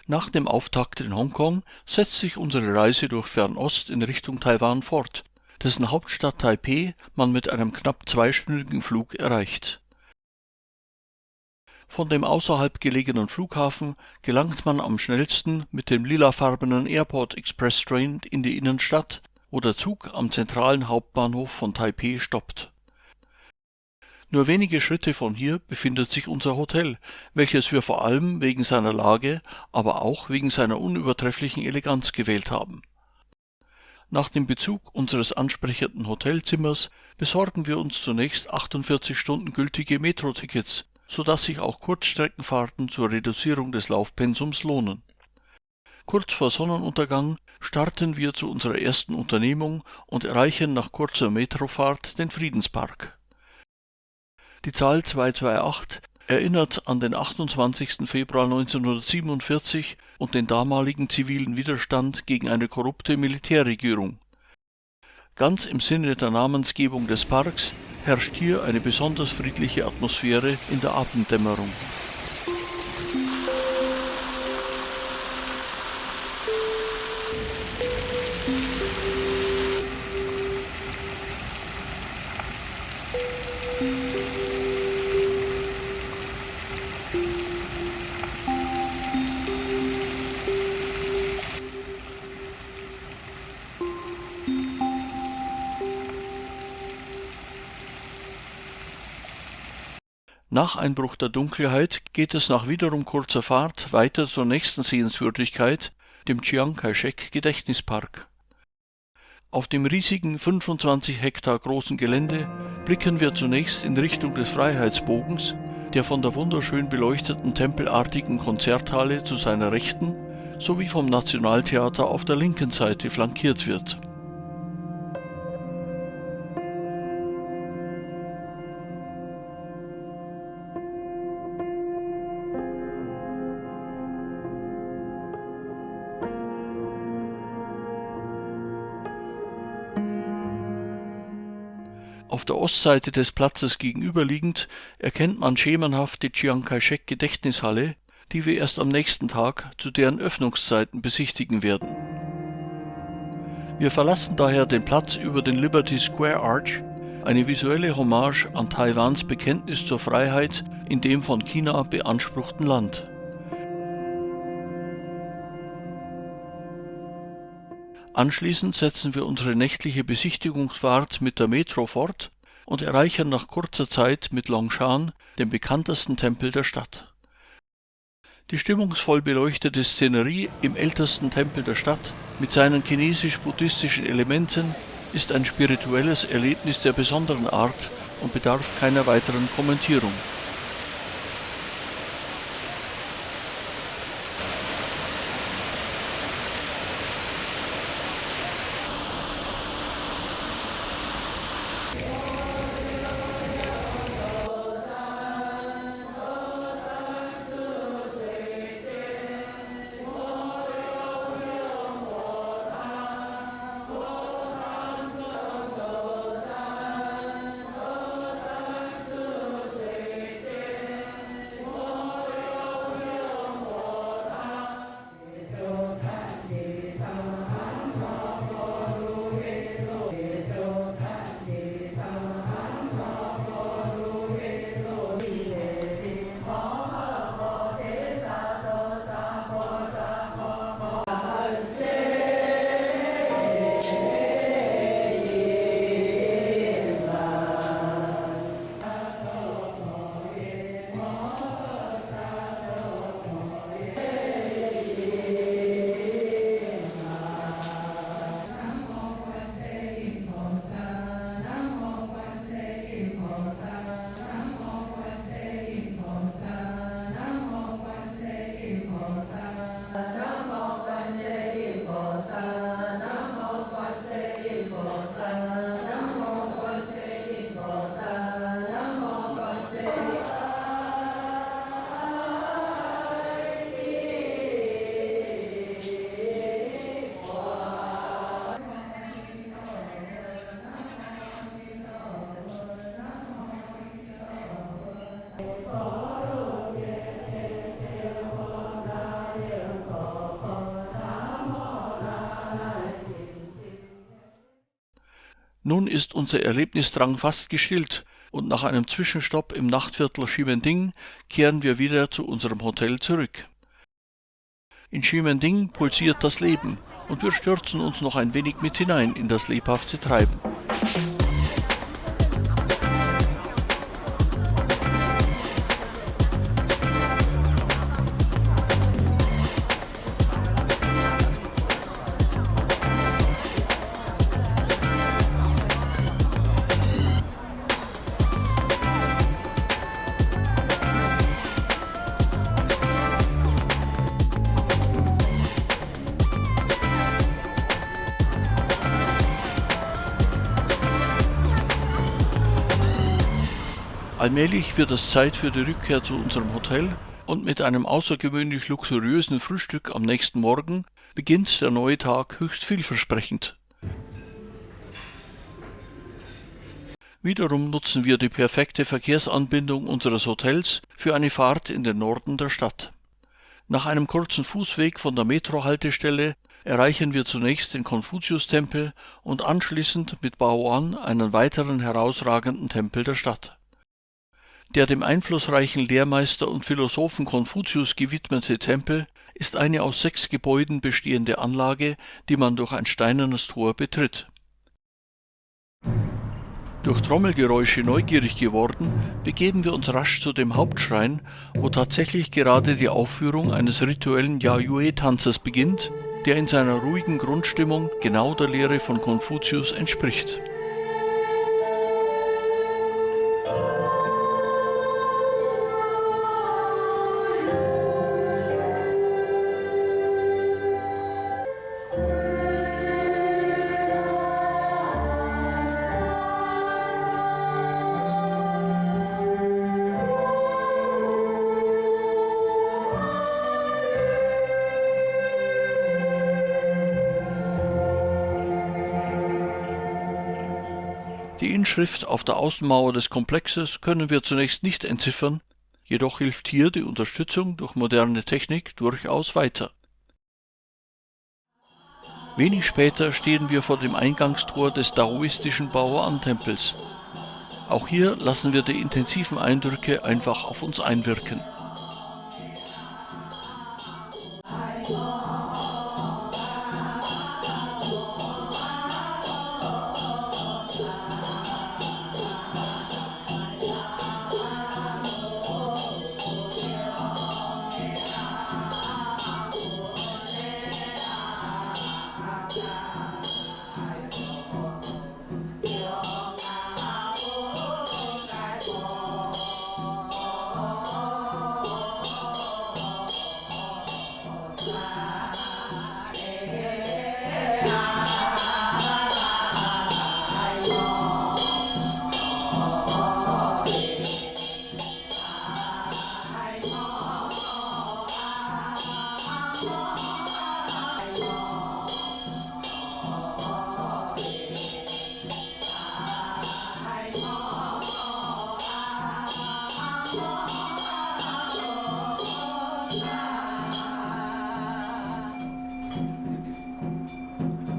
Nach dem Auftakt in Hongkong setzt sich unsere Reise durch Fernost in Richtung Taiwan fort, dessen Hauptstadt Taipeh man mit einem knapp zweistündigen Flug erreicht. Von dem außerhalb gelegenen Flughafen gelangt man am schnellsten mit dem lilafarbenen Airport Express Train in die Innenstadt, wo der Zug am zentralen Hauptbahnhof von Taipeh stoppt. Nur wenige Schritte von hier befindet sich unser Hotel, welches wir vor allem wegen seiner Lage, aber auch wegen seiner unübertrefflichen Eleganz gewählt haben. Nach dem Bezug unseres ansprechenden Hotelzimmers besorgen wir uns zunächst 48 Stunden gültige Metrotickets, sodass sich auch Kurzstreckenfahrten zur Reduzierung des Laufpensums lohnen. Kurz vor Sonnenuntergang starten wir zu unserer ersten Unternehmung und erreichen nach kurzer Metrofahrt den Friedenspark. Die Zahl 228 erinnert an den 28. Februar 1947 und den damaligen zivilen Widerstand gegen eine korrupte Militärregierung. Ganz im Sinne der Namensgebung des Parks herrscht hier eine besonders friedliche Atmosphäre in der Abenddämmerung. Nach Einbruch der Dunkelheit geht es nach wiederum kurzer Fahrt weiter zur nächsten Sehenswürdigkeit, dem Chiang Kai-shek Gedächtnispark. Auf dem riesigen 25 Hektar großen Gelände blicken wir zunächst in Richtung des Freiheitsbogens, der von der wunderschön beleuchteten tempelartigen Konzerthalle zu seiner Rechten sowie vom Nationaltheater auf der linken Seite flankiert wird. Auf der Ostseite des Platzes gegenüberliegend erkennt man schemenhaft die Chiang Kai-shek Gedächtnishalle, die wir erst am nächsten Tag zu deren Öffnungszeiten besichtigen werden. Wir verlassen daher den Platz über den Liberty Square Arch, eine visuelle Hommage an Taiwans Bekenntnis zur Freiheit in dem von China beanspruchten Land. Anschließend setzen wir unsere nächtliche Besichtigungsfahrt mit der Metro fort und erreichen nach kurzer Zeit mit Longshan den bekanntesten Tempel der Stadt. Die stimmungsvoll beleuchtete Szenerie im ältesten Tempel der Stadt mit seinen chinesisch-buddhistischen Elementen ist ein spirituelles Erlebnis der besonderen Art und bedarf keiner weiteren Kommentierung. Nun ist unser Erlebnisdrang fast gestillt und nach einem Zwischenstopp im Nachtviertel Ximending kehren wir wieder zu unserem Hotel zurück. In Ximending pulsiert das Leben und wir stürzen uns noch ein wenig mit hinein in das lebhafte Treiben. Allmählich wird es Zeit für die Rückkehr zu unserem Hotel und mit einem außergewöhnlich luxuriösen Frühstück am nächsten Morgen beginnt der neue Tag höchst vielversprechend. Wiederum nutzen wir die perfekte Verkehrsanbindung unseres Hotels für eine Fahrt in den Norden der Stadt. Nach einem kurzen Fußweg von der Metrohaltestelle erreichen wir zunächst den Konfuzius-Tempel und anschließend mit Bao'an einen weiteren herausragenden Tempel der Stadt. Der dem einflussreichen Lehrmeister und Philosophen Konfuzius gewidmete Tempel ist eine aus 6 Gebäuden bestehende Anlage, die man durch ein steinernes Tor betritt. Durch Trommelgeräusche neugierig geworden, begeben wir uns rasch zu dem Hauptschrein, wo tatsächlich gerade die Aufführung eines rituellen Yayue-Tanzes beginnt, der in seiner ruhigen Grundstimmung genau der Lehre von Konfuzius entspricht. Die Inschrift auf der Außenmauer des Komplexes können wir zunächst nicht entziffern, jedoch hilft hier die Unterstützung durch moderne Technik durchaus weiter. Wenig später stehen wir vor dem Eingangstor des daoistischen Bao'an-Tempels. Auch hier lassen wir die intensiven Eindrücke einfach auf uns einwirken.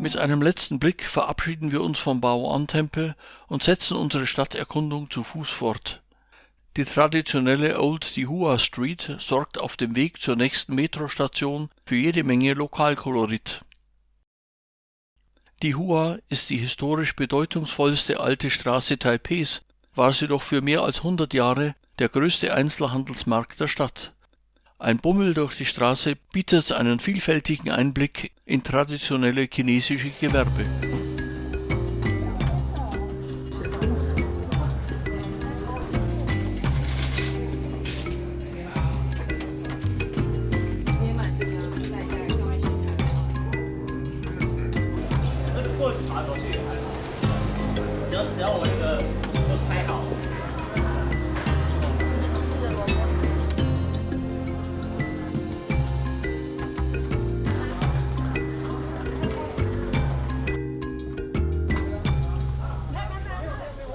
Mit einem letzten Blick verabschieden wir uns vom Bao'an-Tempel und setzen unsere Stadterkundung zu Fuß fort. Die traditionelle Old Dihua Street sorgt auf dem Weg zur nächsten Metrostation für jede Menge Lokalkolorit. Dihua ist die historisch bedeutungsvollste alte Straße Taipehs, war sie doch für mehr als 100 Jahre der größte Einzelhandelsmarkt der Stadt. Ein Bummel durch die Straße bietet einen vielfältigen Einblick in traditionelle chinesische Gewerbe.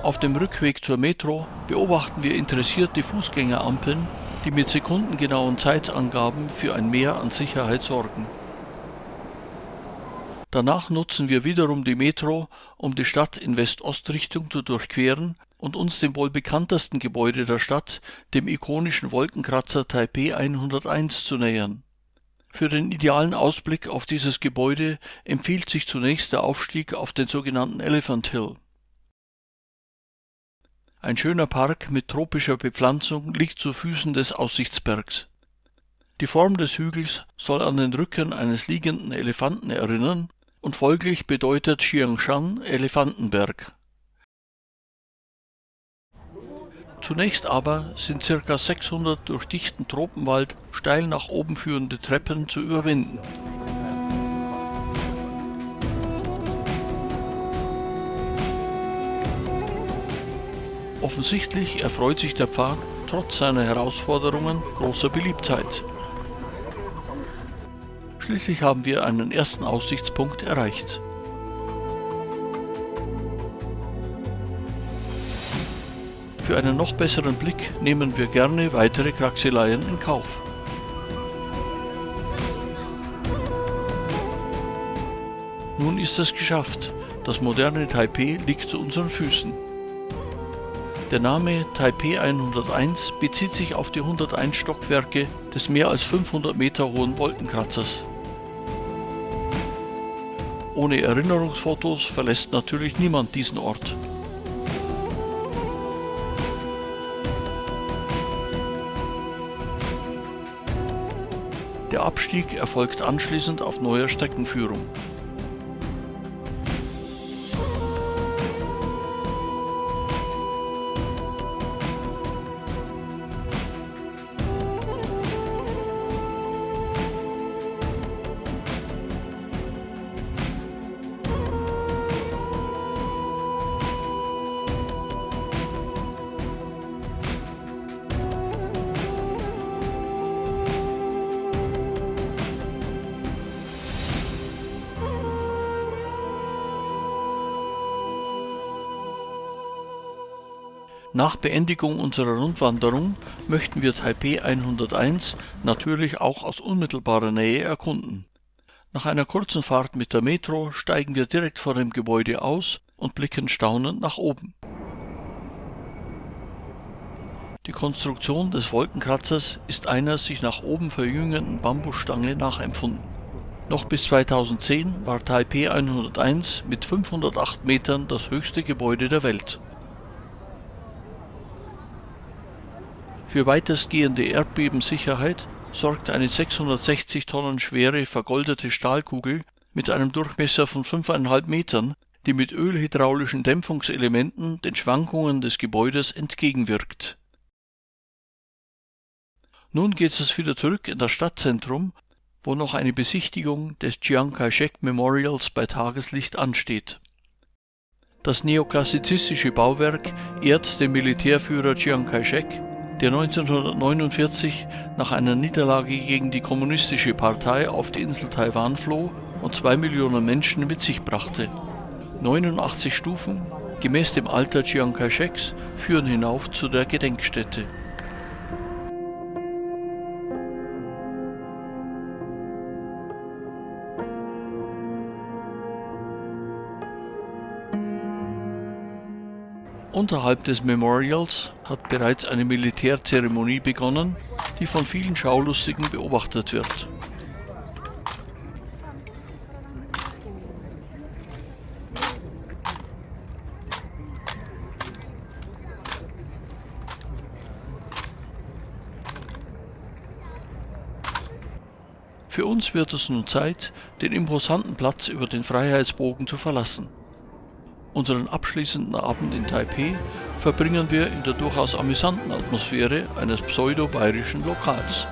Auf dem Rückweg zur Metro beobachten wir interessiert die Fußgängerampeln, die mit sekundengenauen Zeitangaben für ein Mehr an Sicherheit sorgen. Danach nutzen wir wiederum die Metro, um die Stadt in West-Ost-Richtung zu durchqueren und uns dem wohl bekanntesten Gebäude der Stadt, dem ikonischen Wolkenkratzer Taipeh 101, zu nähern. Für den idealen Ausblick auf dieses Gebäude empfiehlt sich zunächst der Aufstieg auf den sogenannten Elephant Hill. Ein schöner Park mit tropischer Bepflanzung liegt zu Füßen des Aussichtsbergs. Die Form des Hügels soll an den Rücken eines liegenden Elefanten erinnern und folglich bedeutet Xiangshan Elefantenberg. Zunächst aber sind ca. 600 durch dichten Tropenwald steil nach oben führende Treppen zu überwinden. Offensichtlich erfreut sich der Pfad trotz seiner Herausforderungen großer Beliebtheit. Schließlich haben wir einen ersten Aussichtspunkt erreicht. Für einen noch besseren Blick nehmen wir gerne weitere Kraxeleien in Kauf. Nun ist es geschafft. Das moderne Taipeh liegt zu unseren Füßen. Der Name Taipeh 101 bezieht sich auf die 101 Stockwerke des mehr als 500 Meter hohen Wolkenkratzers. Ohne Erinnerungsfotos verlässt natürlich niemand diesen Ort. Der Abstieg erfolgt anschließend auf neuer Streckenführung. Nach Beendigung unserer Rundwanderung möchten wir Taipeh 101 natürlich auch aus unmittelbarer Nähe erkunden. Nach einer kurzen Fahrt mit der Metro steigen wir direkt vor dem Gebäude aus und blicken staunend nach oben. Die Konstruktion des Wolkenkratzers ist einer sich nach oben verjüngenden Bambusstange nachempfunden. Noch bis 2010 war Taipeh 101 mit 508 Metern das höchste Gebäude der Welt. Für weitestgehende Erdbebensicherheit sorgt eine 660 Tonnen schwere vergoldete Stahlkugel mit einem Durchmesser von 5,5 Metern, die mit ölhydraulischen Dämpfungselementen den Schwankungen des Gebäudes entgegenwirkt. Nun geht es wieder zurück in das Stadtzentrum, wo noch eine Besichtigung des Chiang Kai-shek Memorials bei Tageslicht ansteht. Das neoklassizistische Bauwerk ehrt den Militärführer Chiang Kai-shek, der 1949 nach einer Niederlage gegen die Kommunistische Partei auf die Insel Taiwan floh und 2 Millionen Menschen mit sich brachte. 89 Stufen, gemäß dem Alter Chiang Kai-sheks, führen hinauf zu der Gedenkstätte. Unterhalb des Memorials hat bereits eine Militärzeremonie begonnen, die von vielen Schaulustigen beobachtet wird. Für uns wird es nun Zeit, den imposanten Platz über den Freiheitsbogen zu verlassen. Unseren abschließenden Abend in Taipeh verbringen wir in der durchaus amüsanten Atmosphäre eines pseudo-bayerischen Lokals.